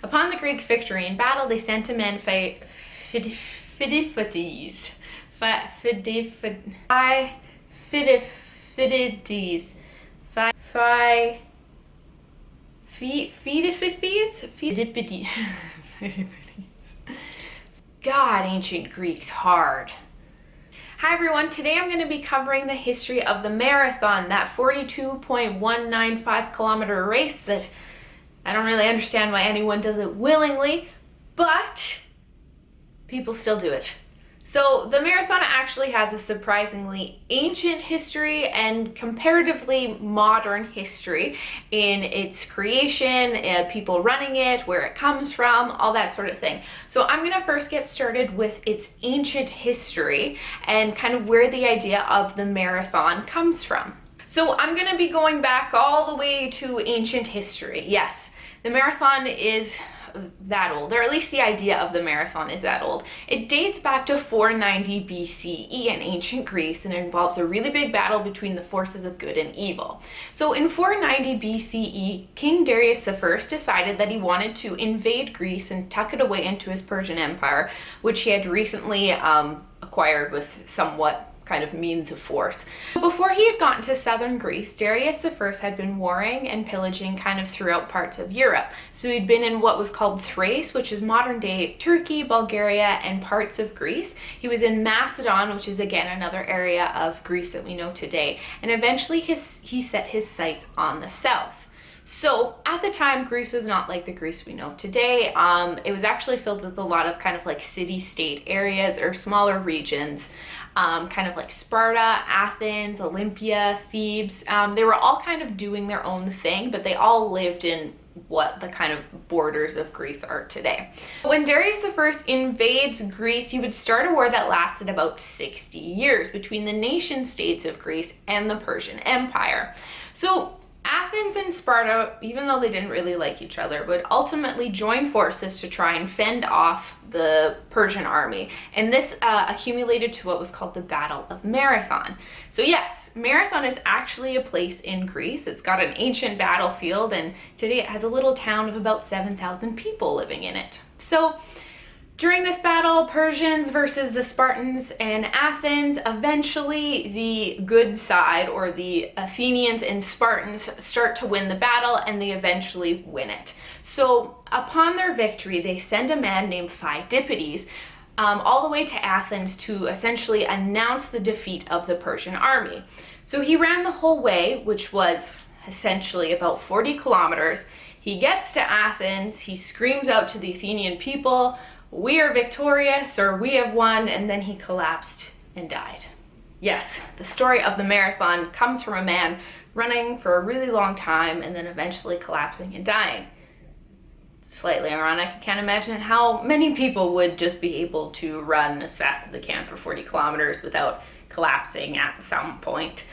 Upon the Greeks' victory in battle, they sent a man Phidippides. God, ancient Greek's hard. Hi everyone, today I'm going to be covering the history of the marathon, that 42.195 kilometer race that I don't really understand why anyone does it willingly, but people still do it. So the marathon actually has a surprisingly ancient history and comparatively modern history in its creation, people running it, where it comes from, all that sort of thing. So I'm going to first get started with its ancient history and kind of where the idea of the marathon comes from. So I'm going to be going back all the way to ancient history. Yes, the marathon is that old, or at least the idea of the marathon is that old. It dates back to 490 BCE in ancient Greece and involves a really big battle between the forces of good and evil. So in 490 BCE, King Darius I decided that he wanted to invade Greece and tuck it away into his Persian Empire, which he had recently acquired with somewhat kind of means of force. Before he had gotten to southern Greece, Darius I had been warring and pillaging kind of throughout parts of Europe. So he'd been in what was called Thrace, which is modern day Turkey, Bulgaria, and parts of Greece. He was in Macedon, which is again another area of Greece that we know today. And eventually he set his sights on the south. So at the time, Greece was not like the Greece we know today. It was actually filled with a lot of kind of like city-state areas or smaller regions, kind of like Sparta, Athens, Olympia, Thebes. They were all kind of doing their own thing, but they all lived in what the kind of borders of Greece are today. When Darius I invades Greece, he would start a war that lasted about 60 years between the nation states of Greece and the Persian Empire. So Athens and Sparta, even though they didn't really like each other, would ultimately join forces to try and fend off the Persian army. And this accumulated to what was called the Battle of Marathon. So yes, Marathon is actually a place in Greece. It's got an ancient battlefield, and today it has a little town of about 7,000 people living in it. So during this battle, Persians versus the Spartans and Athens, eventually the good side, or the Athenians and Spartans, start to win the battle, and they eventually win it. So upon their victory, they send a man named Phidippides all the way to Athens to essentially announce the defeat of the Persian army. So he ran the whole way, which was essentially about 40 kilometers. He gets to Athens, he screams out to the Athenian people, "We are victorious," or "We have won," and then he collapsed and died. Yes, the story of the marathon comes from a man running for a really long time and then eventually collapsing and dying. Slightly ironic. I can't imagine how many people would just be able to run as fast as they can for 40 kilometers without collapsing at some point.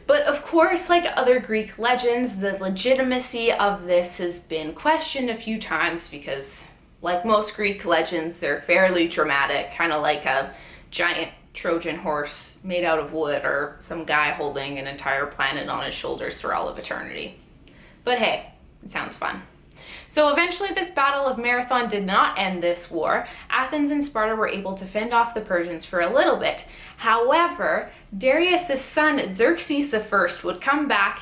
But of course, like other Greek legends, the legitimacy of this has been questioned a few times because, like most Greek legends, they're fairly dramatic, kind of like a giant Trojan horse made out of wood or some guy holding an entire planet on his shoulders for all of eternity. But hey, it sounds fun. So eventually this Battle of Marathon did not end this war. Athens and Sparta were able to fend off the Persians for a little bit. However, Darius' son Xerxes I would come back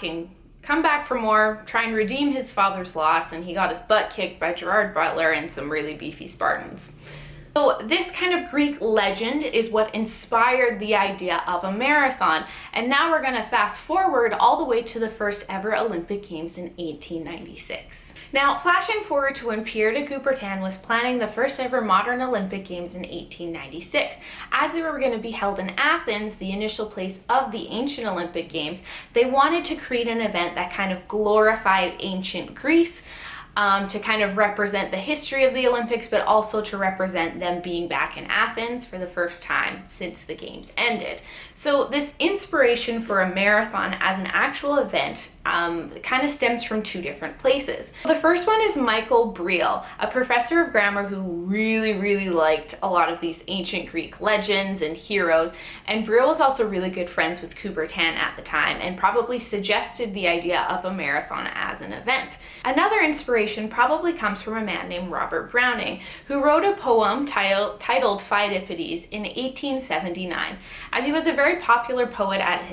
for more, try and redeem his father's loss, and he got his butt kicked by Gerard Butler and some really beefy Spartans. So this kind of Greek legend is what inspired the idea of a marathon. And now we're going to fast forward all the way to the first ever Olympic Games in 1896. Now, flashing forward to when Pierre de Coubertin was planning the first ever modern Olympic Games in 1896. As they were going to be held in Athens, the initial place of the ancient Olympic Games, they wanted to create an event that kind of glorified ancient Greece, to kind of represent the history of the Olympics, but also to represent them being back in Athens for the first time since the Games ended. So this inspiration for a marathon as an actual event kind of stems from two different places. The first one is Michael Briel, a professor of grammar who really liked a lot of these ancient Greek legends and heroes, and Briel was also really good friends with Coubertin at the time and probably suggested the idea of a marathon as an event. Another inspiration inspiration probably comes from a man named Robert Browning, who wrote a poem titled Pheidippides in 1879. As he was a very popular poet at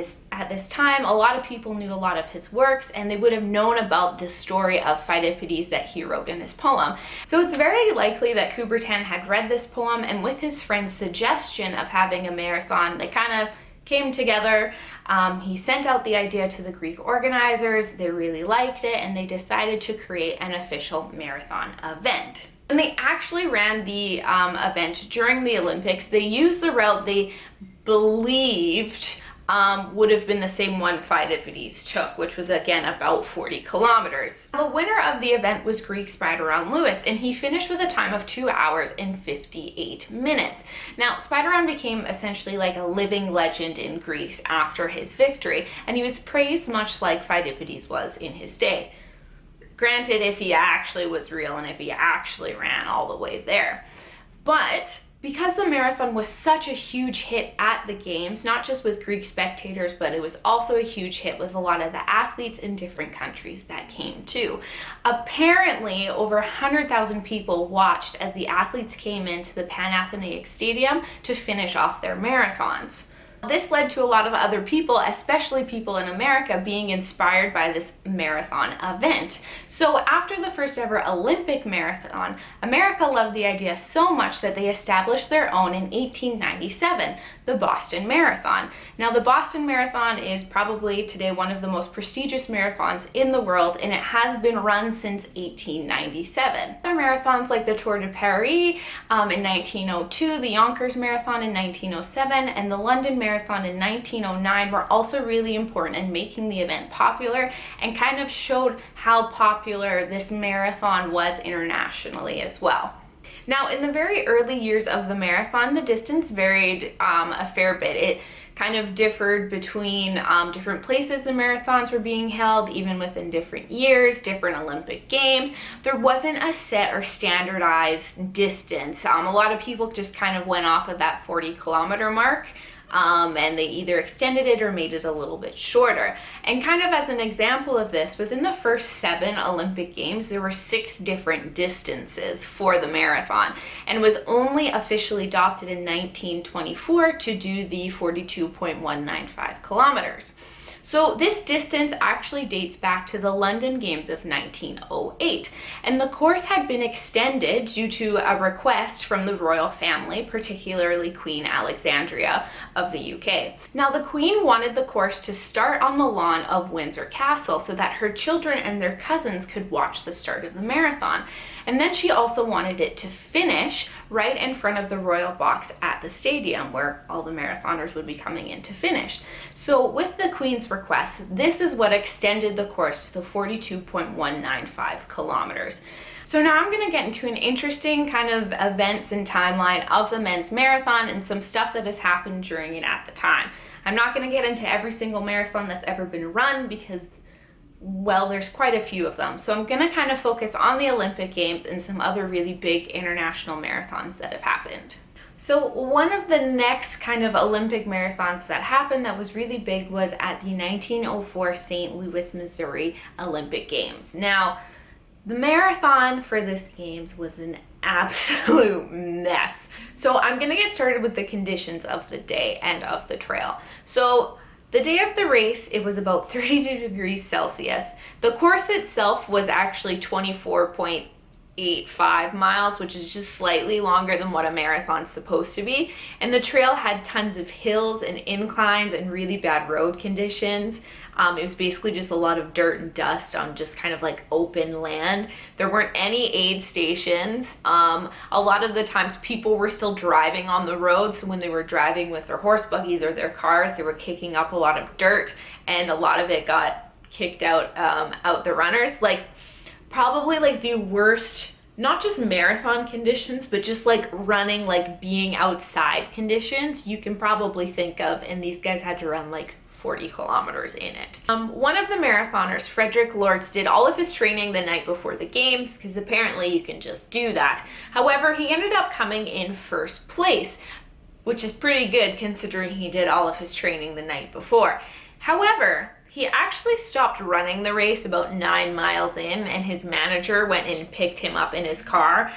this time, a lot of people knew a lot of his works, and they would have known about the story of Pheidippides that he wrote in his poem. So it's very likely that Coubertin had read this poem, and with his friend's suggestion of having a marathon, they kind of came together. He sent out the idea to the Greek organizers. They really liked it, and they decided to create an official marathon event. When they actually ran the event during the Olympics, they used the route they believed would have been the same one Pheidippides took, which was again about 40 kilometers. The winner of the event was Greek Spiridon Lewis, and he finished with a time of 2 hours and 58 minutes. Now, Spiridon became essentially like a living legend in Greece after his victory, and he was praised much like Pheidippides was in his day. Granted, if he actually was real and if he actually ran all the way there. But because the marathon was such a huge hit at the games, not just with Greek spectators, but it was also a huge hit with a lot of the athletes in different countries that came too. Apparently, over 100,000 people watched as the athletes came into the Panathenaic Stadium to finish off their marathons. This led to a lot of other people, especially people in America, being inspired by this marathon event. So after the first ever Olympic marathon, America loved the idea so much that they established their own in 1897, the Boston Marathon. Now, the Boston Marathon is probably today one of the most prestigious marathons in the world, and it has been run since 1897. Other marathons like the Tour de Paris in 1902, the Yonkers Marathon in 1907, and the London Marathon in 1909 were also really important in making the event popular, and kind of showed how popular this marathon was internationally as well. Now, in the very early years of the marathon, the distance varied a fair bit. It kind of differed between different places the marathons were being held, even within different years, different Olympic games. There wasn't a set or standardized distance. A lot of people just kind of went off of that 40-kilometer mark. And they either extended it or made it a little bit shorter. And kind of as an example of this, within the first 7 Olympic Games, there were 6 different distances for the marathon, and was only officially adopted in 1924 to do the 42.195 kilometers. So this distance actually dates back to the London Games of 1908, and the course had been extended due to a request from the royal family, particularly Queen Alexandria of the UK. Now, the Queen wanted the course to start on the lawn of Windsor Castle so that her children and their cousins could watch the start of the marathon. And then she also wanted it to finish right in front of the royal box at the stadium where all the marathoners would be coming in to finish. So with the Queen's request, this is what extended the course to the 42.195 kilometers. So now I'm going to get into an interesting kind of events and timeline of the men's marathon and some stuff that has happened during it at the time. I'm not going to get into every single marathon that's ever been run because, well, there's quite a few of them. So I'm going to kind of focus on the Olympic Games and some other really big international marathons that have happened. So one of the next kind of Olympic marathons that happened that was really big was at the 1904 St. Louis, Missouri Olympic Games. Now, the marathon for this games was an absolute mess. So I'm going to get started with the conditions of the day and of the trail. So the day of the race, it was about 32 degrees Celsius. The course itself was actually 24.85 miles, which is just slightly longer than what a marathon's supposed to be. And the trail had tons of hills and inclines and really bad road conditions. It was basically just a lot of dirt and dust on just kind of like open land. There weren't any aid stations. A lot of the times people were still driving on the road. So when they were driving with their horse buggies or their cars, they were kicking up a lot of dirt, and a lot of it got kicked out the runners. Like probably like the worst, not just marathon conditions, but just like running, like being outside conditions you can probably think of. And these guys had to run like 40 kilometers in it. One of the marathoners, Frederick Lords, did all of his training the night before the games because apparently you can just do that. However, he ended up coming in first place, which is pretty good considering he did all of his training the night before. However, He actually stopped running the race about 9 miles in, and his manager went and picked him up in his car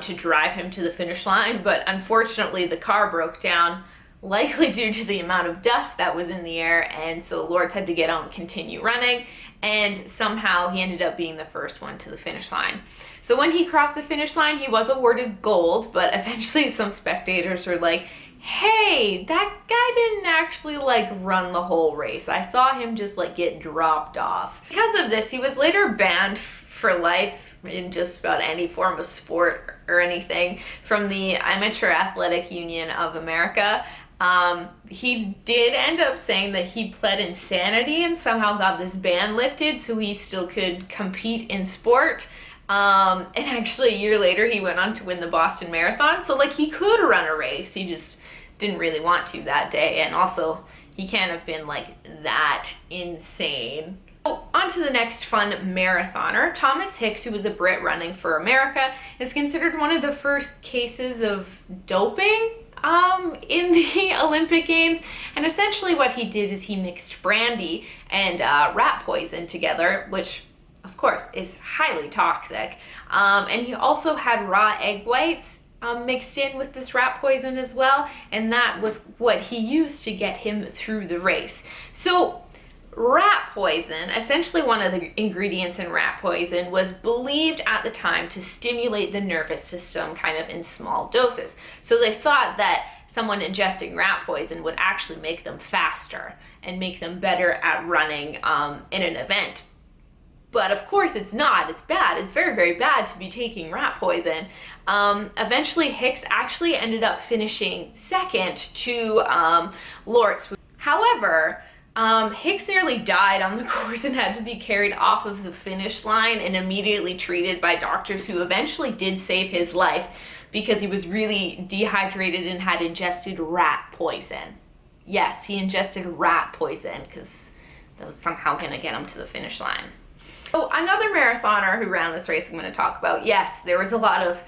to drive him to the finish line. But unfortunately, the car broke down, likely due to the amount of dust that was in the air, and so Lords had to get out and continue running, and somehow he ended up being the first one to the finish line. So when he crossed the finish line, he was awarded gold, but eventually some spectators were like, hey, that guy didn't actually run the whole race. I saw him just get dropped off. Because of this, he was later banned for life in just about any form of sport or anything from the Amateur Athletic Union of America. He did end up saying that he pled insanity and somehow got this ban lifted so he still could compete in sport. And actually a year later he went on to win the Boston Marathon. So he could run a race, he just didn't really want to that day, and also he can't have been that insane. So on to the next fun marathoner. Thomas Hicks, who was a Brit running for America, is considered one of the first cases of doping in the Olympic Games, and essentially what he did is he mixed brandy and rat poison together, which of course is highly toxic, and he also had raw egg whites mixed in with this rat poison as well, and that was what he used to get him through the race. So rat poison, essentially one of the ingredients in rat poison, was believed at the time to stimulate the nervous system kind of in small doses. So they thought that someone ingesting rat poison would actually make them faster and make them better at running in an event. But of course it's not. It's bad. It's very, very bad to be taking rat poison. Eventually Hicks actually ended up finishing second to Lorts. However, Hicks nearly died on the course and had to be carried off of the finish line and immediately treated by doctors who eventually did save his life because he was really dehydrated and had ingested rat poison. Yes, he ingested rat poison because that was somehow going to get him to the finish line. So another marathoner who ran this race I'm going to talk about, yes, there was a lot of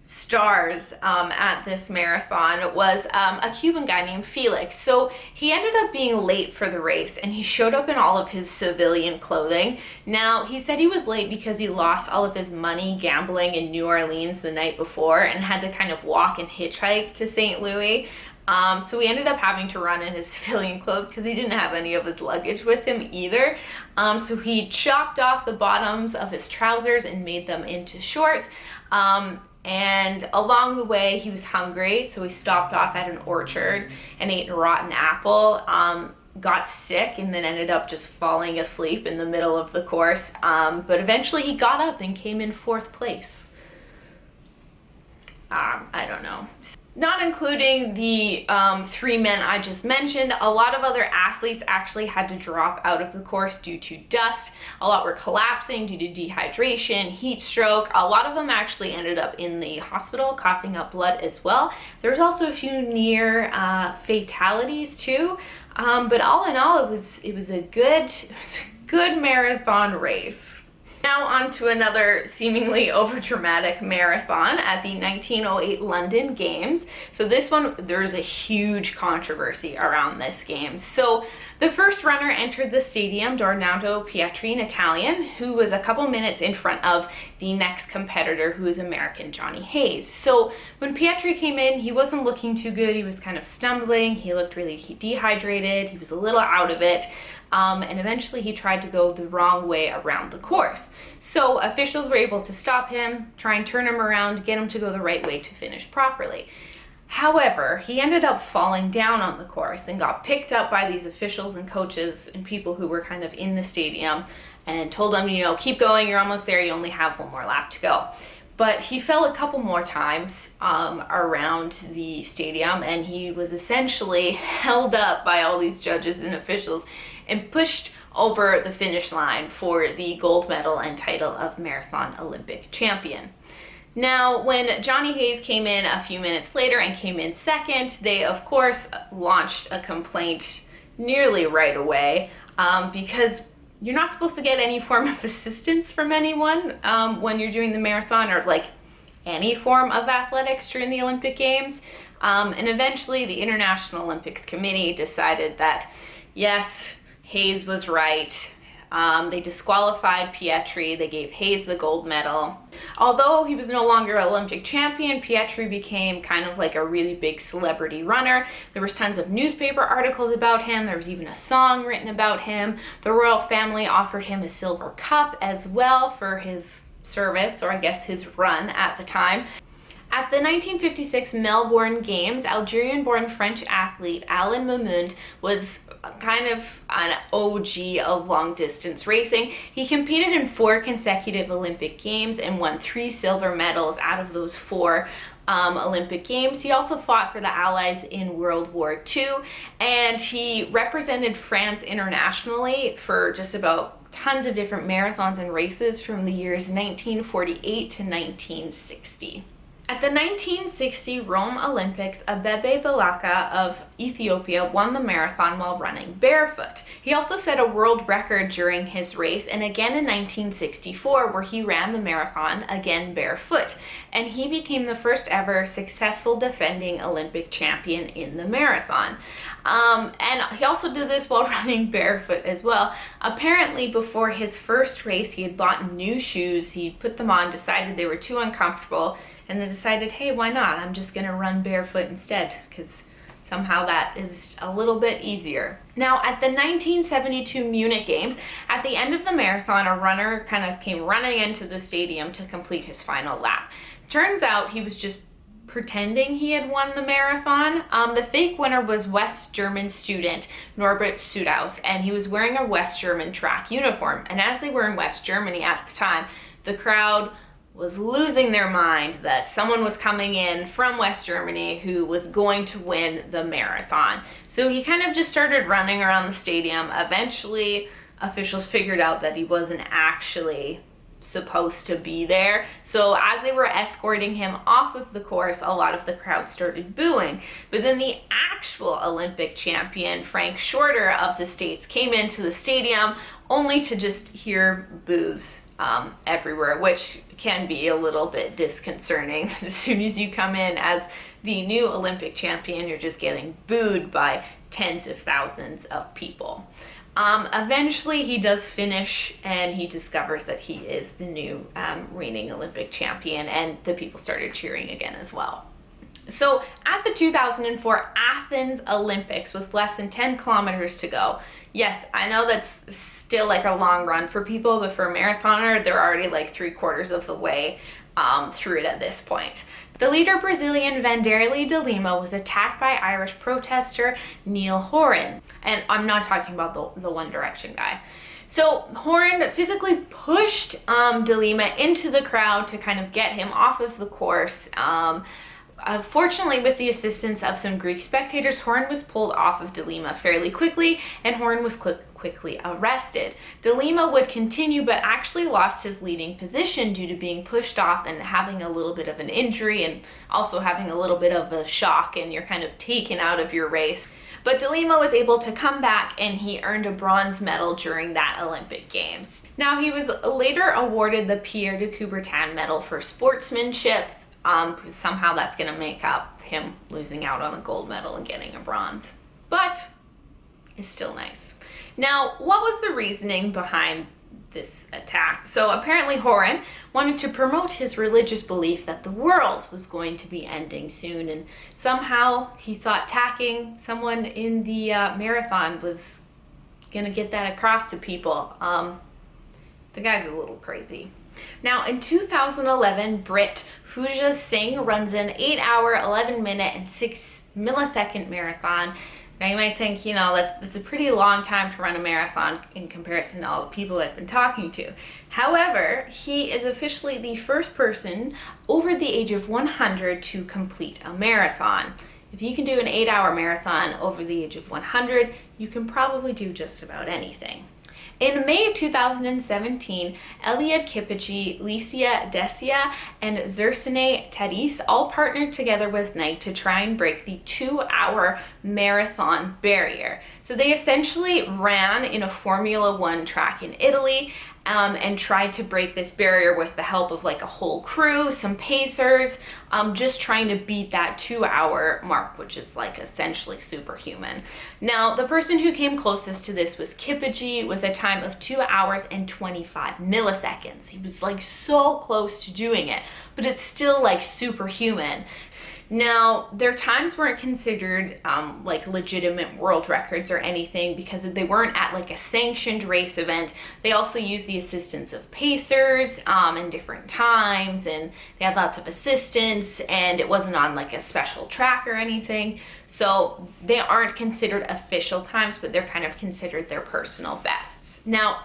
stars at this marathon, was a Cuban guy named Felix. So he ended up being late for the race, and he showed up in all of his civilian clothing. Now, he said he was late because he lost all of his money gambling in New Orleans the night before and had to kind of walk and hitchhike to St. Louis. So he ended up having to run in his civilian clothes because he didn't have any of his luggage with him either. So he chopped off the bottoms of his trousers and made them into shorts. And along the way he was hungry, so he stopped off at an orchard and ate a rotten apple, got sick, and then ended up just falling asleep in the middle of the course. But eventually he got up and came in 4th place. I don't know. Not including the 3 men I just mentioned, a lot of other athletes actually had to drop out of the course due to dust. A lot were collapsing due to dehydration, heat stroke. A lot of them actually ended up in the hospital coughing up blood as well. There was also a few near fatalities too. But all in all, it was a good marathon race. Now on to another seemingly overdramatic marathon at the 1908 London Games. So this one, there's a huge controversy around this game. So the first runner entered the stadium, Dornado Pietri, an Italian, who was a couple minutes in front of the next competitor, who is American Johnny Hayes. So when Pietri came in, he wasn't looking too good. He was kind of stumbling. He looked really dehydrated. He was a little out of it. And eventually he tried to go the wrong way around the course. So officials were able to stop him, try and turn him around, get him to go the right way to finish properly. However, he ended up falling down on the course and got picked up by these officials and coaches and people who were kind of in the stadium and told him, keep going, you're almost there, you only have 1 more lap to go. But he fell a couple more times around the stadium, and he was essentially held up by all these judges and officials and pushed over the finish line for the gold medal and title of Marathon Olympic champion. Now, when Johnny Hayes came in a few minutes later and came in second, they of course launched a complaint nearly right away because you're not supposed to get any form of assistance from anyone when you're doing the marathon or any form of athletics during the Olympic Games. And eventually the International Olympics Committee decided that, yes, Hayes was right. They disqualified Pietri. They gave Hayes the gold medal. Although he was no longer Olympic champion, Pietri became kind of like a really big celebrity runner. There was tons of newspaper articles about him. There was even a song written about him. The royal family offered him a silver cup as well for his service, or I guess his run at the time. At the 1956 Melbourne Games, Algerian-born French athlete Alain Mamoun was kind of an OG of long-distance racing. He competed in 4 consecutive Olympic Games and won 3 silver medals out of those 4 Olympic Games. He also fought for the Allies in World War II, and he represented France internationally for just about tons of different marathons and races from the years 1948 to 1960. At the 1960 Rome Olympics, Abebe Balaka of Ethiopia won the marathon while running barefoot. He also set a world record during his race, and again in 1964, where he ran the marathon again barefoot. And he became the first ever successful defending Olympic champion in the marathon. And he also did this while running barefoot as well. Apparently, before his first race, he had bought new shoes. He put them on, decided they were too uncomfortable, and then decided, hey, why not? I'm just gonna run barefoot instead, because somehow that is a little bit easier. Now, at the 1972 Munich Games, at the end of the marathon, a runner kind of came running into the stadium to complete his final lap. Turns out he was just pretending he had won the marathon. The fake winner was West German student Norbert Sudhaus, and he was wearing a West German track uniform. And as they were in West Germany at the time, the crowd was losing their mind that someone was coming in from West Germany who was going to win the marathon. So he kind of just started running around the stadium. Eventually, officials figured out that he wasn't actually supposed to be there. So as they were escorting him off of the course, a lot of the crowd started booing. But then the actual Olympic champion, Frank Shorter of the States, came into the stadium only to just hear boos everywhere, which can be a little bit disconcerting. As soon as you come in as the new Olympic champion, you're just getting booed by tens of thousands of people. Eventually he does finish, and he discovers that he is the new reigning Olympic champion, and the people started cheering again as well. So at the 2004 Athens Olympics, with less than 10 kilometers to go, yes, I know that's still like a long run for people, but for a marathoner, they're already like 3/4 of the way through it at this point. The leader, Brazilian Vanderlei de Lima, was attacked by Irish protester Niall Horan. And I'm not talking about the One Direction guy. So Horan physically pushed de Lima into the crowd to kind of get him off of the course. Fortunately, with the assistance of some Greek spectators, Horan was pulled off of de Lima fairly quickly, and Horan was quickly arrested. De Lima would continue, but actually lost his leading position due to being pushed off and having a little bit of an injury, and also having a little bit of a shock, and you're kind of taken out of your race. But de Lima was able to come back, and he earned a bronze medal during that Olympic Games. Now, he was later awarded the Pierre de Coubertin Medal for sportsmanship. Somehow that's going to make up him losing out on a gold medal and getting a bronze. But it's still nice. Now, what was the reasoning behind this attack? So apparently Horan wanted to promote his religious belief that the world was going to be ending soon, and somehow he thought attacking someone in the marathon was going to get that across to people. The guy's a little crazy. Now, in 2011, Brit Pooja Singh runs an 8-hour, 11-minute, and 6-millisecond marathon. Now, you might think, that's a pretty long time to run a marathon in comparison to all the people I've been talking to. However, he is officially the first person over the age of 100 to complete a marathon. If you can do an 8-hour marathon over the age of 100, you can probably do just about anything. In May 2017, Eliud Kipchoge, Licia Desia, and Zersine Tadis all partnered together with Nike to try and break the 2-hour marathon barrier. So they essentially ran in a Formula One track in Italy, and tried to break this barrier with the help of like a whole crew, some pacers, just trying to beat that 2-hour mark, which is like essentially superhuman. Now, the person who came closest to this was Kipchoge with a time of 2 hours and 25 milliseconds. He was like so close to doing it, but it's still like superhuman. Now, their times weren't considered like legitimate world records or anything because they weren't at like a sanctioned race event. They also used the assistance of pacers in different times, and they had lots of assistants, and it wasn't on like a special track or anything. So they aren't considered official times, but they're kind of considered their personal bests. Now,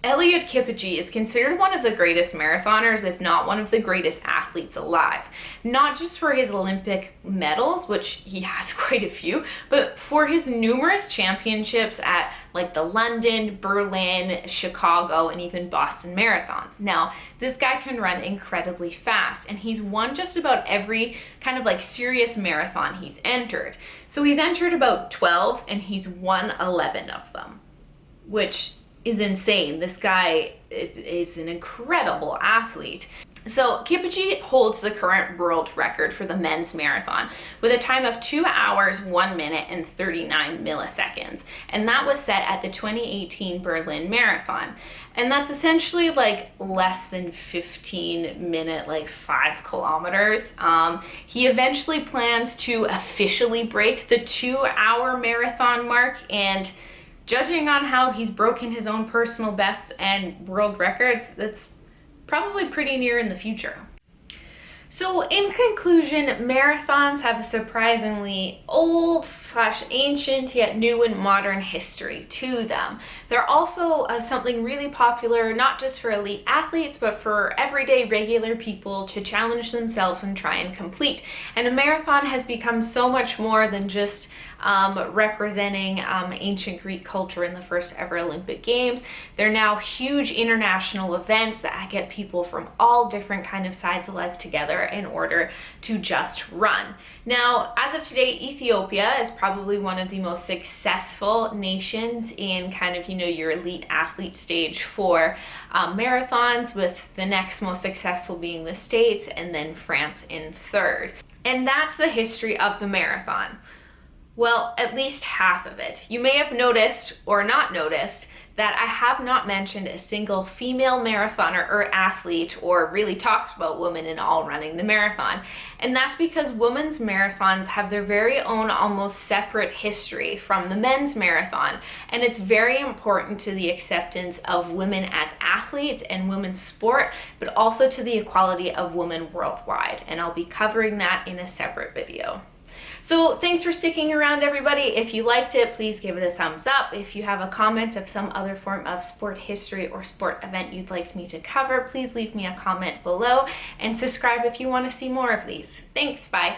Eliud Kipchoge is considered one of the greatest marathoners, if not one of the greatest athletes alive. Not just for his Olympic medals, which he has quite a few, but for his numerous championships at like the London, Berlin, Chicago, and even Boston marathons. Now, this guy can run incredibly fast, and he's won just about every kind of like serious marathon he's entered. So he's entered about 12, and he's won 11 of them, which is insane. This guy is an incredible athlete. So Kipchoge holds the current world record for the men's marathon with a time of 2 hours, 1 minute, and 39 milliseconds. And that was set at the 2018 Berlin Marathon. And that's essentially like less than 15 minute, like 5 kilometers. He eventually plans to officially break the 2-hour marathon mark, and judging on how he's broken his own personal bests and world records, that's probably pretty near in the future. So in conclusion, marathons have a surprisingly old/ancient yet new and modern history to them. They're also something really popular, not just for elite athletes, but for everyday regular people to challenge themselves and try and complete. And a marathon has become so much more than just representing ancient Greek culture in the first ever Olympic Games. They're now huge international events that get people from all different kind of sides of life together in order to just run. Now, as of today, Ethiopia is probably one of the most successful nations in kind of, your elite athlete stage for marathons, with the next most successful being the States, and then France in third. And that's the history of the marathon. Well, at least half of it. You may have noticed or not noticed that I have not mentioned a single female marathoner or athlete, or really talked about women in all running the marathon. And that's because women's marathons have their very own almost separate history from the men's marathon. And it's very important to the acceptance of women as athletes and women's sport, but also to the equality of women worldwide. And I'll be covering that in a separate video. So thanks for sticking around, everybody. If you liked it, please give it a thumbs up. If you have a comment of some other form of sport history or sport event you'd like me to cover, please leave me a comment below, and subscribe if you want to see more of these. Thanks, bye.